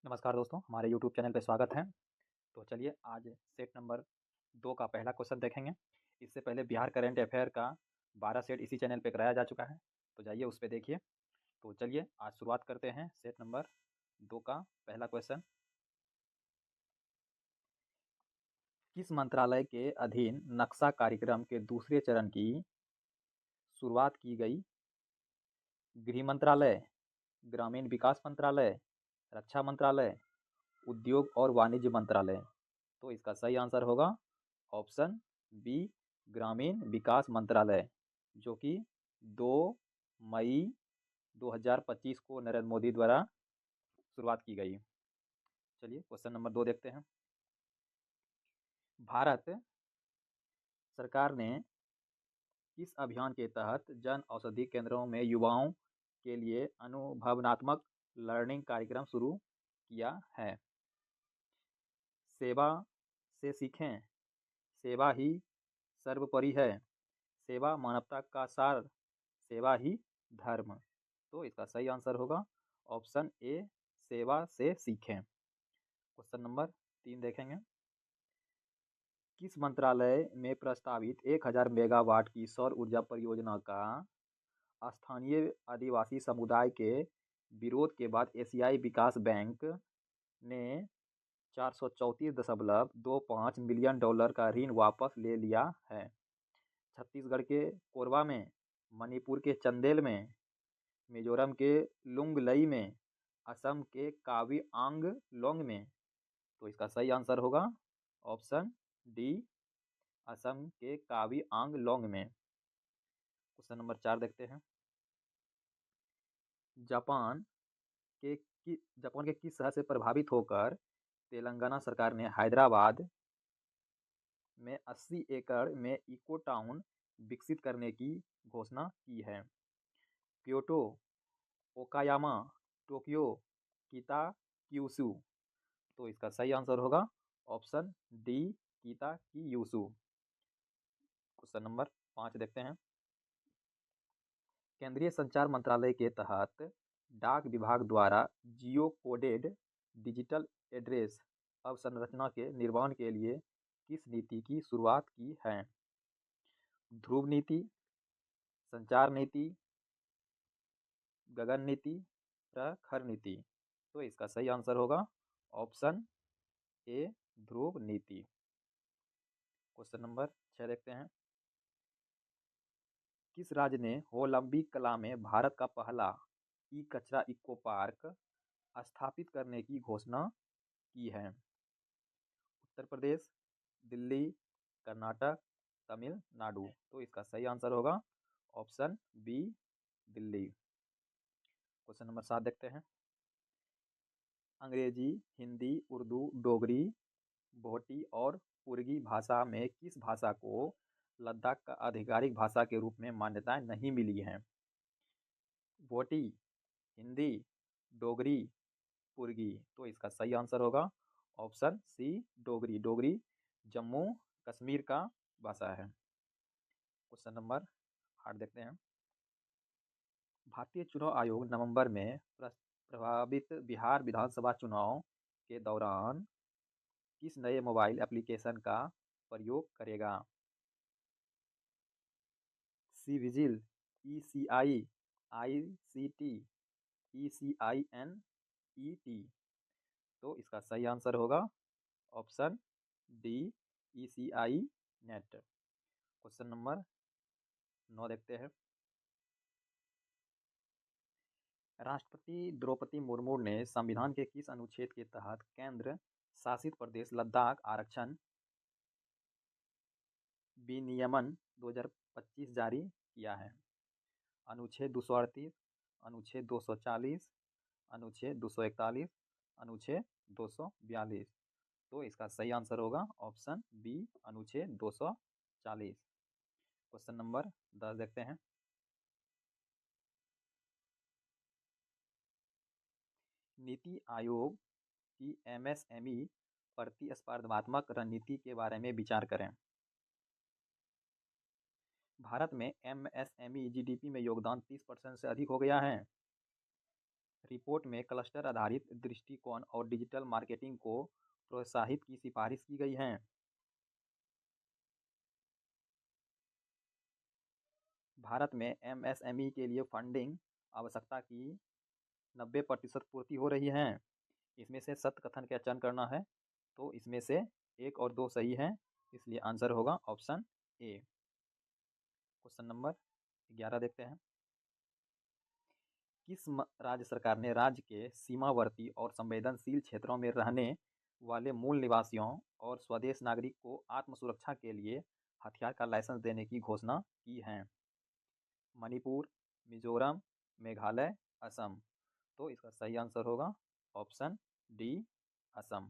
नमस्कार दोस्तों, हमारे यूट्यूब चैनल पे स्वागत है। तो चलिए आज सेट नंबर 2 का पहला क्वेश्चन देखेंगे। इससे पहले बिहार करंट अफेयर का 12 सेट इसी चैनल पे कराया जा चुका है, तो जाइए उस पे देखिए। तो चलिए आज शुरुआत करते हैं सेट नंबर 2 का पहला क्वेश्चन। किस मंत्रालय के अधीन नक्शा कार्यक्रम के दूसरे चरण की शुरुआत की गई? गृह मंत्रालय, ग्रामीण विकास मंत्रालय, रक्षा मंत्रालय, उद्योग और वाणिज्य मंत्रालय। तो इसका सही आंसर होगा ऑप्शन बी, ग्रामीण विकास मंत्रालय, जो कि 2 मई 2025 को नरेंद्र मोदी द्वारा शुरुआत की गई। चलिए क्वेश्चन नंबर 2 देखते हैं। भारत सरकार ने किस अभियान के तहत जन औषधि केंद्रों में युवाओं के लिए अनुभवनात्मक लर्निंग कार्यक्रम शुरू किया है? सेवा से सीखें, सेवा ही सर्वोपरि है, सेवा मानवता का सार, सेवा ही धर्म। तो इसका सही आंसर होगा ऑप्शन ए, सेवा से सीखें। क्वेश्चन नंबर 3 देखेंगे। किस मंत्रालय में प्रस्तावित 1000 मेगावाट की सौर ऊर्जा परियोजना का स्थानीय आदिवासी समुदाय के विरोध के बाद एशियाई विकास बैंक ने 434.25 मिलियन डॉलर का ऋण वापस ले लिया है? छत्तीसगढ़ के कोरबा में, मणिपुर के चंदेल में, मिजोरम के लुंगलई में, असम के कावी आंगलोंग में। तो इसका सही आंसर होगा ऑप्शन डी, असम के कावी आंगलोंग में। क्वेश्चन नंबर 4 देखते हैं। जापान जापान के किस शहर से प्रभावित होकर तेलंगाना सरकार ने हैदराबाद में 80 एकड़ में इको टाउन विकसित करने की घोषणा की है? Kyoto, Okayama, Tokyo, Kitakyushu. तो इसका सही आंसर होगा option D, Kitakyushu. Question number 5 देखते हैं। केंद्रीय संचार मंत्रालय के तहत डाक विभाग द्वारा जियो कोडेड डिजिटल एड्रेस अवसंरचना के निर्माण के लिए किस नीति की शुरुआत की है? ध्रुव नीति, संचार नीति, गगन नीति, प्रखर नीति। तो इसका सही आंसर होगा ऑप्शन ए, ध्रुव नीति। क्वेश्चन नंबर 6 देखते हैं। किस राज्य ने होलंबी कला में भारत का पहला ई कचरा इको पार्क स्थापित करने की घोषणा की है? उत्तर प्रदेश, दिल्ली, कर्नाटक, तमिलनाडु। तो इसका सही आंसर होगा option B, Delhi. Question number 7 देखते हैं। अंग्रेजी, हिंदी, उर्दू, डोगरी, भोटी और पुर्गी भाषा में किस भाषा को लद्दाख का आधिकारिक भाषा के रूप में मान्यता नहीं मिली है? भोटी, हिंदी, डोगरी, पुर्गी। तो इसका सही आंसर होगा ऑप्शन सी, डोगरी। डोगरी जम्मू कश्मीर का भाषा है। क्वेश्चन नंबर 8 देखते हैं। भारतीय चुनाव आयोग नवंबर में प्रभावित बिहार विधानसभा चुनाव के दौरान किस नए मोबाइल एप्लीकेशन का प्रयोग करेगा? C vigil, E C I C T, E C I N E T. तो इसका सही आंसर होगा option D, E C I net. Question number 9 देखते हैं। राष्ट्रपति द्रौपदी मुर्मू ने संविधान के किस अनुच्छेद के तहत केंद्र शासित प्रदेश लद्दाख आरक्षण विनियमन 2025 जारी किया है? अनुच्छेद 238, अनुच्छेद 240, अनुच्छेद 241, अनुच्छेद 242। तो इसका सही आंसर होगा ऑप्शन बी, अनुच्छेद 240। क्वेश्चन नंबर 10 देखते हैं। नीति आयोग की एमएसएमई प्रतिस्पर्धात्मक रणनीति के बारे में विचार करें। भारत में एमएसएमई जीडीपी में योगदान 30% से अधिक हो गया है। रिपोर्ट में क्लस्टर आधारित दृष्टिकोण और डिजिटल मार्केटिंग को प्रोत्साहित की सिफारिश की गई है। भारत में एमएसएमई के लिए फंडिंग आवश्यकता की 90% पूर्ति हो रही है। इसमें से सत्य कथन का चयन करना है, तो इसमें से 1 और 2 सही हैं, इसलिए आंसर होगा ऑप्शन ए। क्वेश्चन नंबर 11 देखते हैं। किस राज्य सरकार ने राज्य के सीमावर्ती और संवेदनशील क्षेत्रों में रहने वाले मूल निवासियों और स्वदेश नागरिक को आत्म सुरक्षा के लिए हथियार का लाइसेंस देने की घोषणा की है? मणिपुर, मिजोरम, मेघालय, असम। तो इसका सही आंसर होगा option D, Assam.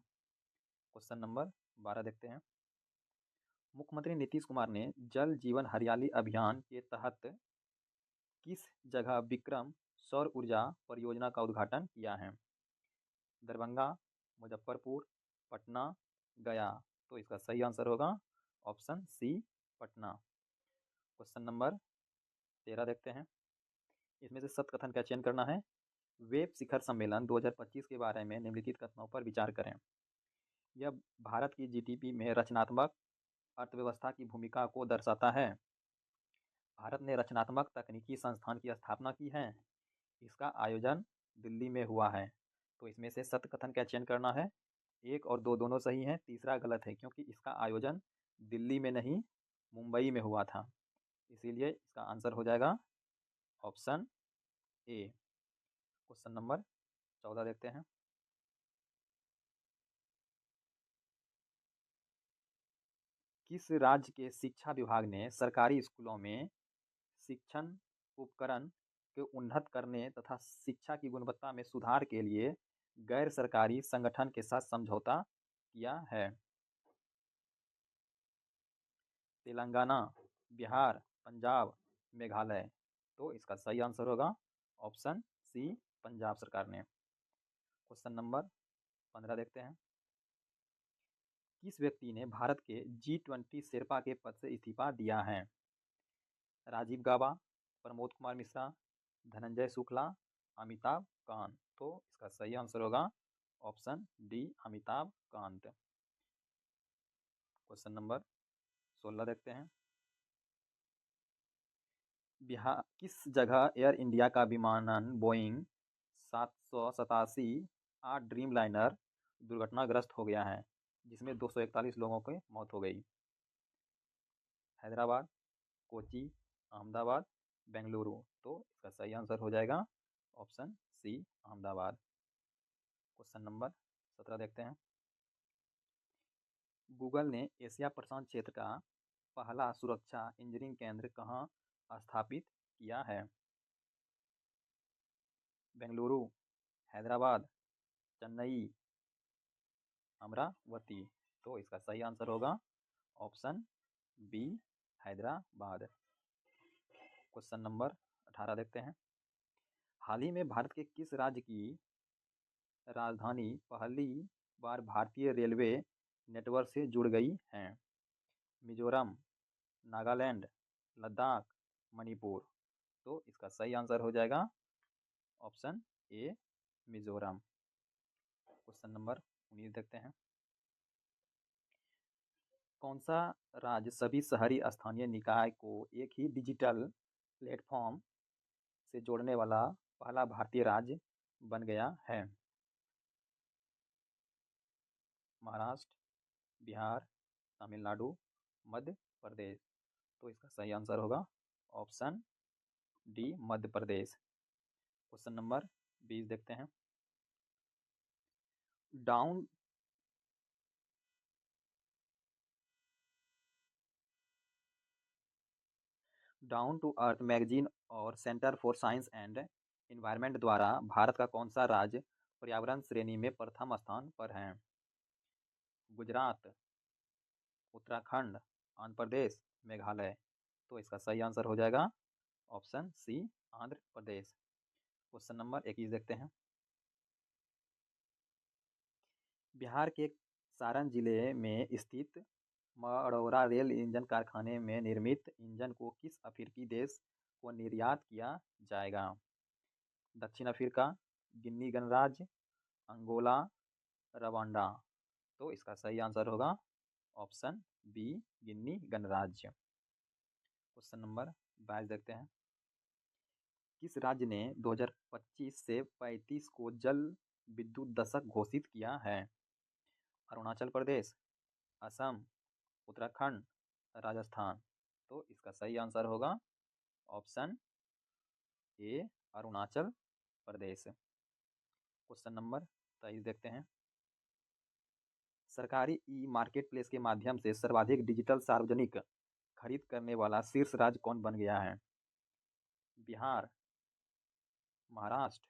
Question number 12 देखते हैं। मुख्यमंत्री नीतीश कुमार ने जल जीवन हरियाली अभियान के तहत किस जगह विक्रम सौर ऊर्जा परियोजना का उद्घाटन किया है? दरभंगा, मुजफ्फरपुर, पटना, गया। तो इसका सही आंसर होगा option C, Patna. Question number 13 देखते हैं। इसमें से सत्य कथन का चयन करना है। वेब शिखर सम्मेलन 2025 के बारे में निम्नलिखित कथनों पर विचार करें। यह भारत की जीडीपी में रचनात्मक अर्थव्यवस्था की भूमिका को दर्शाता है। भारत ने रचनात्मक तकनीकी संस्थान की स्थापना की है। इसका आयोजन दिल्ली में हुआ है। तो इसमें से सत्य कथन का चयन करना है। 1 और 2 दोनों सही हैं, तीसरा गलत है क्योंकि इसका आयोजन दिल्ली में नहीं, मुंबई में हुआ था। इसीलिए इसका आंसर हो जाएगा ऑप्शन ए। क्वेश्चन नंबर 14 देखते हैं। किस राज्य के शिक्षा विभाग ने सरकारी स्कूलों में शिक्षण उपकरण के उन्नत करने तथा शिक्षा की गुणवत्ता में सुधार के लिए गैर सरकारी संगठन के साथ समझौता किया है? तेलंगाना, बिहार, पंजाब, मेघालय। तो इसका सही आंसर होगा ऑप्शन सी, पंजाब सरकार ने। क्वेश्चन नंबर 15 देखते हैं। किस व्यक्ति ने भारत के G20 शेर्पा के पद से इस्तीफा दिया है? राजीव गाबा, प्रमोद कुमार मिश्रा, धनंजय शुक्ला, अमिताभ कांत। तो इसका सही आंसर होगा option D, Amitabh Kant. Question number 16 देखते हैं। बिहार किस जगह एयर इंडिया का विमानन बोइंग 787 8 ड्रीम लाइनर दुर्घटनाग्रस्त हो गया है, जिसमें 241 लोगों की मौत हो गई? हैदराबाद, कोची, अहमदाबाद, बेंगलुरु। तो इसका सही आंसर हो जाएगा option C, Ahmedabad. Question number 17 देखते हैं। गूगल ने एशिया प्रशांत क्षेत्र का पहला सुरक्षा इंजीनियरिंग केंद्र कहाँ स्थापित किया है? बेंगलुरु, हैदराबाद, चेन्नई, अमरावती। तो इसका सही आंसर होगा option B, Hyderabad. Question number 18 देखते हैं। हाल ही में भारत के किस राज्य की राजधानी पहली बार भारतीय रेलवे नेटवर्क से जुड़ गई है? मिजोरम, नागालैंड, लद्दाख, मणिपुर। तो इसका सही आंसर हो जाएगा option A, Mizoram. Question number 19 देखते हैं। कौन सा राज्य सभी शहरी स्थानीय निकाय को एक ही डिजिटल प्लेटफॉर्म से जोड़ने वाला पहला भारतीय राज्य बन गया है? महाराष्ट्र, बिहार, तमिलनाडु, मध्य प्रदेश। तो इसका सही आंसर होगा option D, Madhya Pradesh. Question number 20 देखते हैं। Down down to earth magazine और centre for science and environment द्वारा भारत का कौन सा राज्य पर्यावरण श्रेणी में प्रथम स्थान पर है? गुजरात, उत्तराखंड, आंध्र प्रदेश, मेघालय। तो इसका सही आंसर हो जाएगा ऑप्शन सी, आंध्र प्रदेश। क्वेश्चन नंबर 21 देखते हैं। बिहार के सारण जिले में स्थित मढ़ौरा रेल इंजन कारखाने में निर्मित इंजन को किस अफ्रीकी देश को निर्यात किया जाएगा? दक्षिण अफ्रीका, गिनी गणराज्य, अंगोला, रवांडा। तो इसका सही आंसर होगा ऑप्शन बी, गिनी गणराज्य। क्वेश्चन नंबर 22 देखते हैं। किस राज्य ने 2025 से 35 को जल विद्युत दशक घोषित किया है? अरुणाचल प्रदेश, असम, उत्तराखंड, राजस्थान। तो इसका सही आंसर होगा option A, Arunachal Pradesh. Question number 23 देखते हैं। सरकारी ई मार्केट प्लेस के माध्यम से सर्वाधिक डिजिटल सार्वजनिक खरीद करने वाला शीर्ष राज्य कौन बन गया है? बिहार, महाराष्ट्र,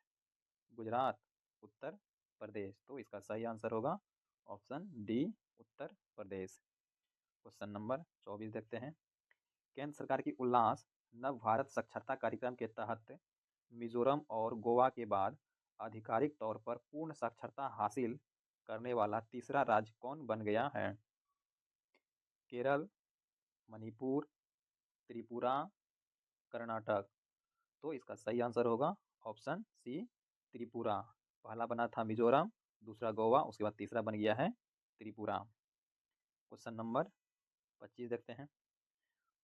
गुजरात, उत्तर प्रदेश। तो इसका सही आंसर होगा option D, Uttar Pradesh. Question number 24 देखते हैं। केंद्र सरकार की उल्लास नव भारत साक्षरता कार्यक्रम के तहत मिजोरम और गोवा के बाद आधिकारिक तौर पर पूर्ण साक्षरता हासिल करने वाला तीसरा राज्य कौन बन गया है? केरल, मणिपुर, त्रिपुरा, कर्नाटक। तो इसका सही आंसर होगा ऑप्शन सी, त्रिपुरा। पहला बना था मिजोरम, दूसरा गोवा, उसके बाद तीसरा बन गया है त्रिपुरा। क्वेश्चन नंबर 25 देखते हैं।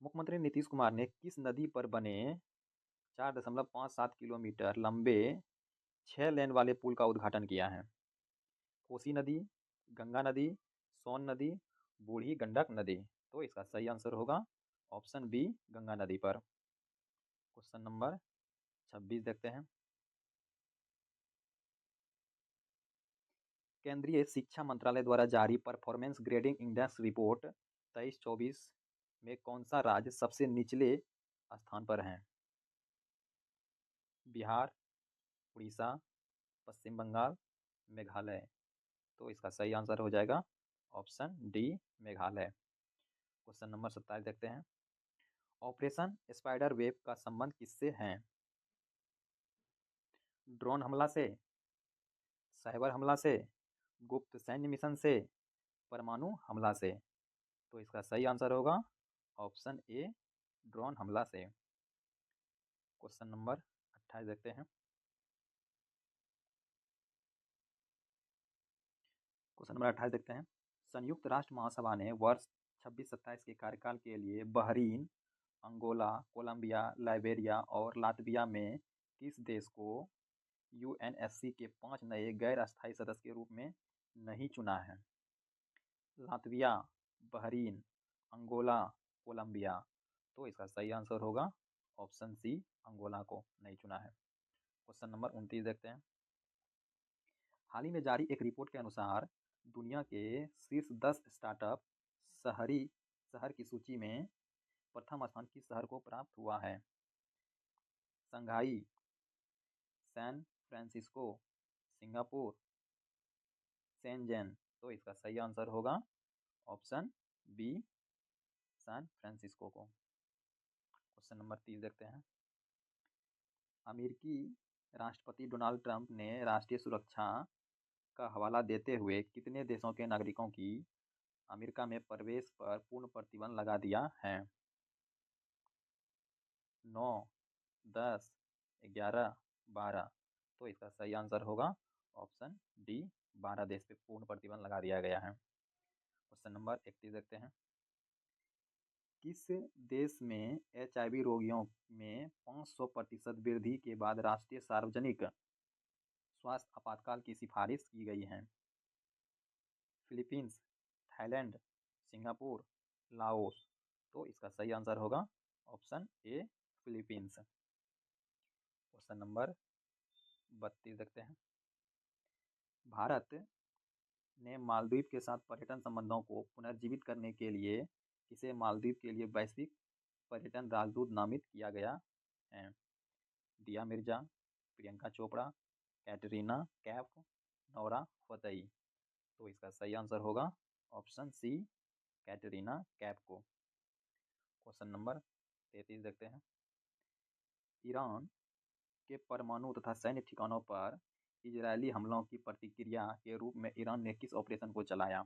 मुख्यमंत्री नीतीश कुमार ने किस नदी पर बने 4.57 किलोमीटर लंबे 6 लेन वाले पुल का उद्घाटन किया है? कोसी नदी, गंगा नदी, सोन नदी, बूढ़ी गंडक नदी। तो इसका सही आंसर होगा ऑप्शन बी, गंगा नदी पर। क्वेश्चन नंबर 26 देखते हैं। केंद्रीय शिक्षा मंत्रालय द्वारा जारी परफॉर्मेंस ग्रेडिंग इंडेक्स रिपोर्ट 23-24 में कौन सा राज्य सबसे निचले स्थान पर है? बिहार, उड़ीसा, पश्चिम बंगाल, मेघालय। तो इसका सही आंसर हो जाएगा option D, Meghalaya. Question number 27 देखते हैं। ऑपरेशन स्पाइडर वेब का संबंध किससे है? ड्रोन हमला से, साइबर हमला से, गुप्त सैन्य मिशन से, परमाणु हमला से। तो इसका सही आंसर होगा ऑप्शन ए, ड्रोन हमला से। क्वेश्चन नंबर 28 देखते हैं। क्वेश्चन नंबर 28 देखते हैं। संयुक्त राष्ट्र महासभा ने वर्ष 26-27 के कार्यकाल के लिए बहरीन, अंगोला, कोलंबिया, लाइबेरिया और लातविया में किस देश को यूएनएससी के 5 नए गैर अस्थायी सदस्य के रूप में नहीं चुना है? Latvia, Bahrain, Angola, Colombia. तो इसका सही आंसर होगा ऑप्शन सी, अंगोला को नहीं चुना है। क्वेश्चन नंबर 29 देखते हैं। हाल ही में जारी एक रिपोर्ट के अनुसार दुनिया के शीर्ष 10 स्टार्टअप शहर की सूची में प्रथम स्थान किस शहर को प्राप्त हुआ है? Shanghai, San Francisco, Singapore, Shenzhen. तो इसका सही आंसर होगा ऑप्शन बी, सैन फ्रांसिस्को को। क्वेश्चन नंबर 30 देखते हैं। अमेरिकी राष्ट्रपति डोनाल्ड ट्रंप ने राष्ट्रीय सुरक्षा का हवाला देते हुए कितने देशों के नागरिकों की अमेरिका में प्रवेश पर पूर्ण प्रतिबंध लगा दिया है? 9, 10, 11, 12। तो इसका सही आंसर होगा ऑप्शन डी, 12 देश पे पूर्ण प्रतिबंध लगा दिया गया है। क्वेश्चन नंबर 31 देखते हैं। किस देश में HIV रोगियों में 500% वृद्धि के बाद राष्ट्रीय सार्वजनिक स्वास्थ्य आपातकाल की सिफारिश की गई है? Philippines, Thailand, Singapore, Laos. तो इसका सही आंसर होगा option A, Philippines. Question number 32 देखते हैं। भारत ने मालदीव के साथ पर्यटन संबंधों को पुनर्जीवित करने के लिए किसे मालदीव के लिए वैश्विक पर्यटन राजदूत नामित किया गया है? दिया मिर्जा, प्रियंका चोपड़ा, कैटरीना कैफ, नोरा फतेही। तो इसका सही आंसर होगा ऑप्शन सी, कैटरीना कैफ को। क्वेश्चन नंबर 33 देखते हैं। ईरान के परमाणु तथा सैन्य ठिकानों पर इजरायली हमलों की प्रतिक्रिया के रूप में ईरान ने किस ऑपरेशन को चलाया?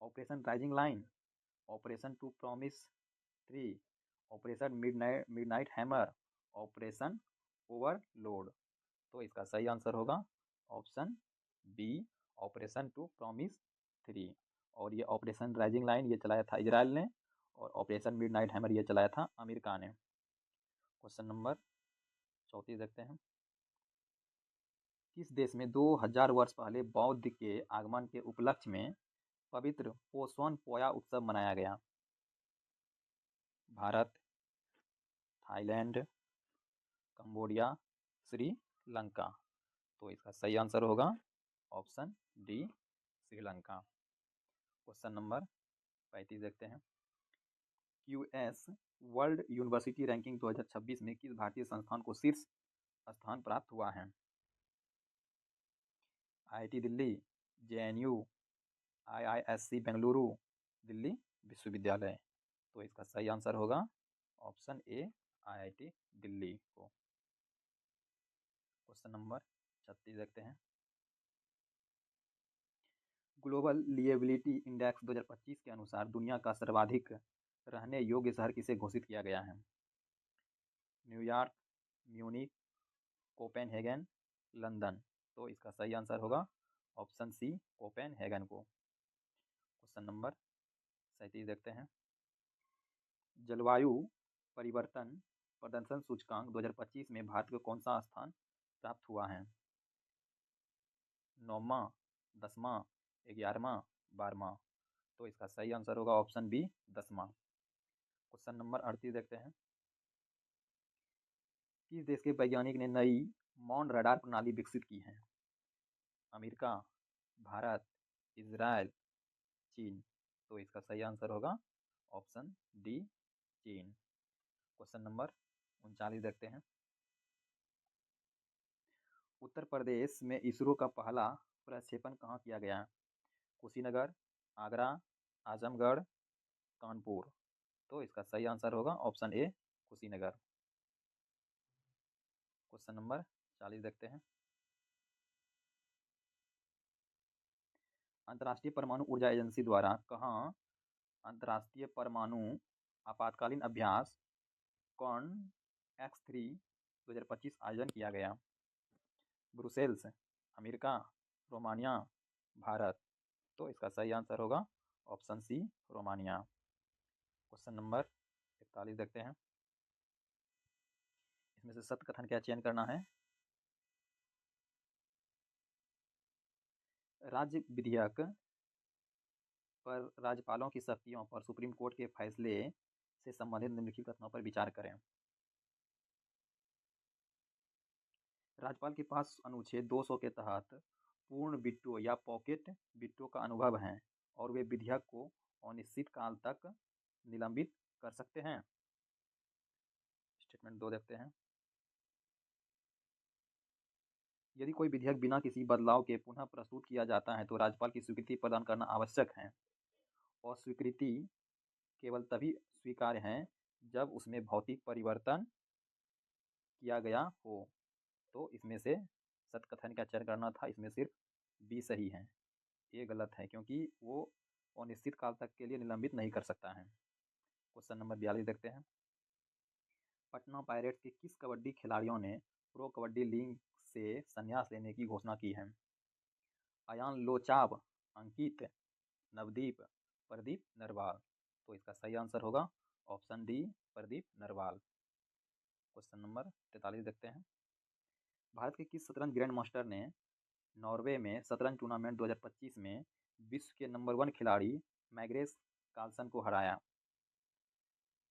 Operation rising lion, operation true promise 3, operation midnight hammer, operation overload. तो इसका सही आंसर होगा option B, operation true promise 3। और ये ऑपरेशन राइजिंग लाइन ये चलाया था इजराइल ने, और ऑपरेशन मिडनाइट हैमर ये चलाया था अमेरिका ने। क्वेश्चन नंबर 34 देखते हैं। किस देश में 2000 वर्ष पहले बौद्ध के आगमन के उपलक्ष्य में पवित्र पोषण पोया उत्सव मनाया गया? Bharat, Thailand, Cambodia, Sri Lanka. तो इसका सही आंसर होगा option D, Sri Lanka. Question number 35 देखते हैं। यूएस वर्ल्ड यूनिवर्सिटी रैंकिंग 2026 में किस भारतीय संस्थान को शीर्ष स्थान प्राप्त हुआ है? IIT Delhi, JNU, IISc Bengaluru, Delhi विश्वविद्यालय। तो इसका सही आंसर होगा ऑप्शन ए, आईआईटी दिल्ली को। क्वेश्चन नंबर 36 देखते हैं। ग्लोबल लिएबिलिटी इंडेक्स 2025 के अनुसार दुनिया का सर्वाधिक रहने योग्य शहर किसे घोषित किया गया है? New York, Munich, Copenhagen, London. तो इसका सही आंसर होगा ऑप्शन सी, कोपेनहेगन को। क्वेश्चन नंबर 37 देखते हैं। जलवायु परिवर्तन प्रदर्शन सूचकांक 2025 में भारत को कौन सा स्थान प्राप्त हुआ है? 9वां, 10वां, 11वां, 12वां। तो इसका सही आंसर होगा ऑप्शन बी, 10वां। क्वेश्चन नंबर 38 देखते हैं। किस देश के वैज्ञानिक ने नई मौन रडार प्रणाली विकसित की है? अमेरिका, भारत, इजराइल, चीन। तो इसका सही आंसर होगा ऑप्शन डी, चीन। क्वेश्चन नंबर 39 देखते हैं। उत्तर प्रदेश में इसरो का पहला प्रक्षेपण कहाँ किया गया? कुशीनगर, आगरा, आजमगढ़, कानपुर। तो इसका सही आंसर होगा option A, Kushinagar. Question number 40 देखते हैं। अंतर्राष्ट्रीय परमाणु ऊर्जा एजेंसी द्वारा कहाँ अंतर्राष्ट्रीय परमाणु आपातकालीन अभ्यास कॉन X3 2025 आयोजन किया गया? Brussels, America, Romania, Bharat. तो इसका सही आंसर होगा option C, Romania. Question number 41 देखते हैं। इसमें से सत्य कथन क्या चयन करना है? राज्य विधेयक पर राज्यपालों की शक्तियों पर सुप्रीम कोर्ट के फैसले से संबंधित निम्नलिखित कथनों पर विचार करें। राज्यपाल के पास अनुच्छेद 200 के तहत पूर्ण विटो या पॉकेट विटो का अनुभव है और वे विधेयक को अनिश्चित काल तक निलंबित कर सकते हैं। स्टेटमेंट 2 देखते हैं। यदि कोई विधेयक बिना किसी बदलाव के पुनः प्रस्तुत किया जाता है तो राज्यपाल की स्वीकृति प्रदान करना आवश्यक है, और स्वीकृति केवल तभी स्वीकार्य है जब उसमें भौतिक परिवर्तन किया गया हो। तो इसमें से सत्य कथन का चयन करना था, इसमें सिर्फ बी सही है, ये गलत है क्योंकि वो अनिश्चित काल तक के लिए निलंबित नहीं कर सकता है। क्वेश्चन नंबर 42 देखते हैं। पटना पायरेट्स के किस कबड्डी खिलाड़ियों ने प्रो कबड्डी लीग से संन्यास लेने की घोषणा की है? अयान लोचाब, अंकित, नवदीप, प्रदीप नरवाल। तो इसका सही आंसर होगा option D, Pradeep Narwal. Question number 43 देखते हैं। भारत के किस शतरंज ग्रैंड मास्टर ने नॉर्वे में शतरंज टूर्नामेंट 2025 में विश्व के नंबर 1 खिलाड़ी मैग्नेस कार्लसन को हराया?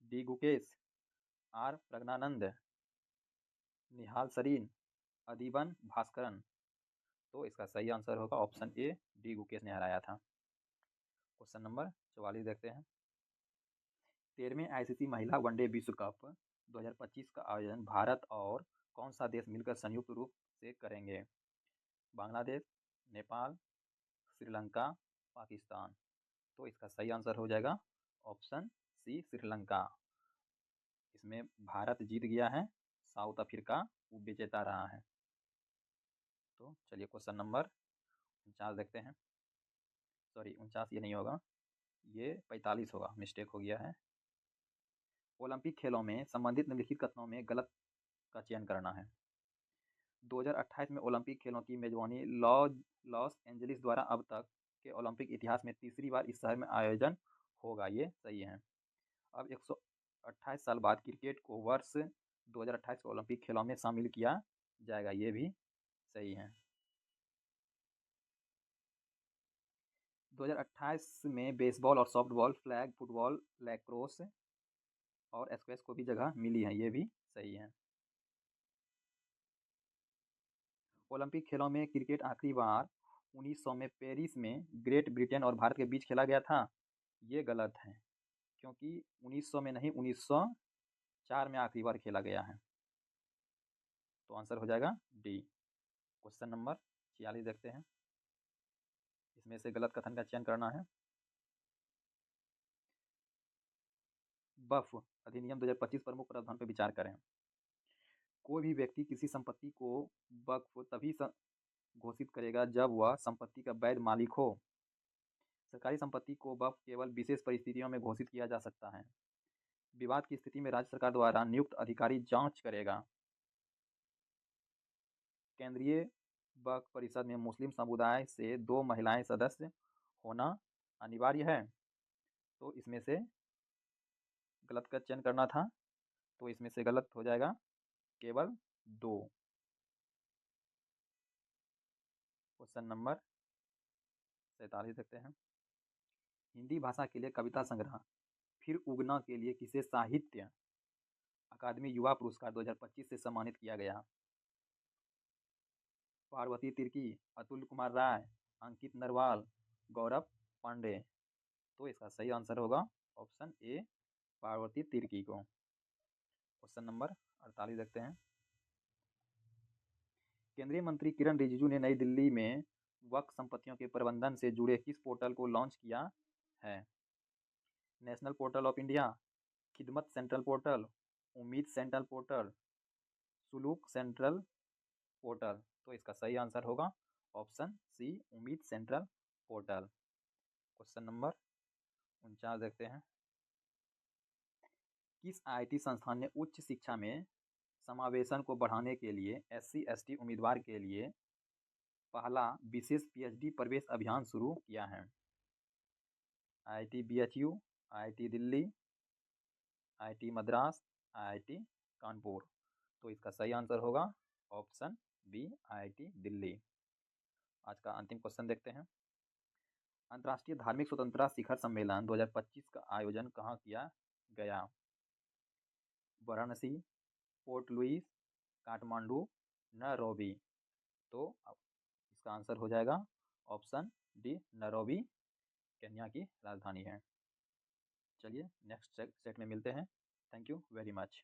D Gukesh, are Pragyanand, Nihal Sarin, Adhiban Bhaskaran. तो इसका सही आंसर होगा ऑप्शन ए, डी गुकेश ने हराया था। क्वेश्चन नंबर 44 देखते हैं। 13वें आईसीसी महिला वनडे विश्व कप 2025 का आयोजन भारत और कौन सा देश मिलकर संयुक्त रूप से करेंगे? बांग्लादेश, नेपाल, श्रीलंका, पाकिस्तान। तो इसका सही आंसर हो जाएगा ऑप्शन सी, श्रीलंका। इसमें भारत जीत गया है, साउथ अफ्रीका विजेता रहा है। तो चलिए क्वेश्चन नंबर 49 देखते हैं। सॉरी 49 ये नहीं होगा, ये 45 होगा, मिस्टेक हो गया है। ओलंपिक खेलों में संबंधित निम्नलिखित कथनों में गलत का चयन करना है। 2028 में ओलंपिक खेलों की मेजबानी लॉस एंजलिस द्वारा अब तक के ओलंपिक इतिहास में तीसरी बार इस शहर में आयोजन होगा। ये सही है। अब 128 साल बाद क्रिकेट को वर्ष 2028 के ओलंपिक खेलों में शामिल किया जाएगा। ये भी सही है। 2028 में बेसबॉल और सॉफ्टबॉल, फ्लैग फुटबॉल, लैक्रोस और स्क्वैश को भी जगह मिली है। ये भी सही है। ओलंपिक खेलों में क्रिकेट आखिरी बार 1900 में पेरिस में ग्रेट ब्रिटेन और भारत के बीच खेला गया था। ये गलत है, क्योंकि 1900 में नहीं, 1904 में आखिरी बार खेला गया है। तो आंसर हो जाएगा डी। क्वेश्चन नंबर 46 देखते हैं। इसमें से गलत कथन का चयन करना है। बफ अधिनियम 2025 प्रमुख प्रावधान पर विचार करें। कोई भी व्यक्ति किसी संपत्ति को वक्फ तभी घोषित करेगा जब वह संपत्ति का वैध मालिक हो। सरकारी संपत्ति को वक्फ केवल विशेष परिस्थितियों में घोषित किया जा सकता है। विवाद की स्थिति में राज्य सरकार द्वारा नियुक्त अधिकारी जांच करेगा। केंद्रीय वक्फ परिषद में मुस्लिम समुदाय से 2 महिलाएं सदस्य होना अनिवार्य है। तो इसमें से गलत का चयन करना था, तो इसमें से गलत हो जाएगा केवल 2। क्वेश्चन नंबर 47 देखते हैं। हिंदी भाषा के लिए कविता संग्रह फिर उगना के लिए किसे साहित्य अकादमी युवा पुरस्कार 2025 से सम्मानित किया गया? पार्वती तिर्की, अतुल कुमार राय, अंकित नरवाल, गौरव पांडे। तो इसका सही आंसर होगा ऑप्शन ए, पार्वती तिर्की को। क्वेश्चन नंबर 48 देखते हैं। केंद्रीय मंत्री किरण रिजिजू ने नई दिल्ली में वक्फ संपत्तियों के प्रबंधन से जुड़े किस पोर्टल को लॉन्च किया है? नेशनल पोर्टल ऑफ इंडिया, खिदमत सेंट्रल पोर्टल, उम्मीद सेंट्रल पोर्टल, सुलूक सेंट्रल पोर्टल। तो इसका सही आंसर होगा ऑप्शन सी, उम्मीद सेंट्रल पोर्टल। क्वेश्चन नंबर 49 देखते हैं। किस आईआईटी संस्थान ने उच्च शिक्षा में समावेशन को बढ़ाने के लिए SC/ST उम्मीदवार के लिए पहला विशेष PhD प्रवेश अभियान शुरू किया है? IIT BHU, IIT Delhi, IIT Madras, IIT Kanpur. तो इसका सही आंसर होगा ऑप्शन बी, IIT दिल्ली। आज का अंतिम क्वेश्चन देखते हैं। अंतर्राष्ट्रीय धार्मिक स्वतंत्रता शिखर सम्मेलन 2025 का आयोजन कहाँ किया गया? Varanasi, Port Louis, Kathmandu, Nairobi. तो इसका आंसर हो जाएगा ऑप्शन डी, नैरोबी केन्या की राजधानी है। चलिए नेक्स्ट सेट में मिलते हैं। Thank you very much.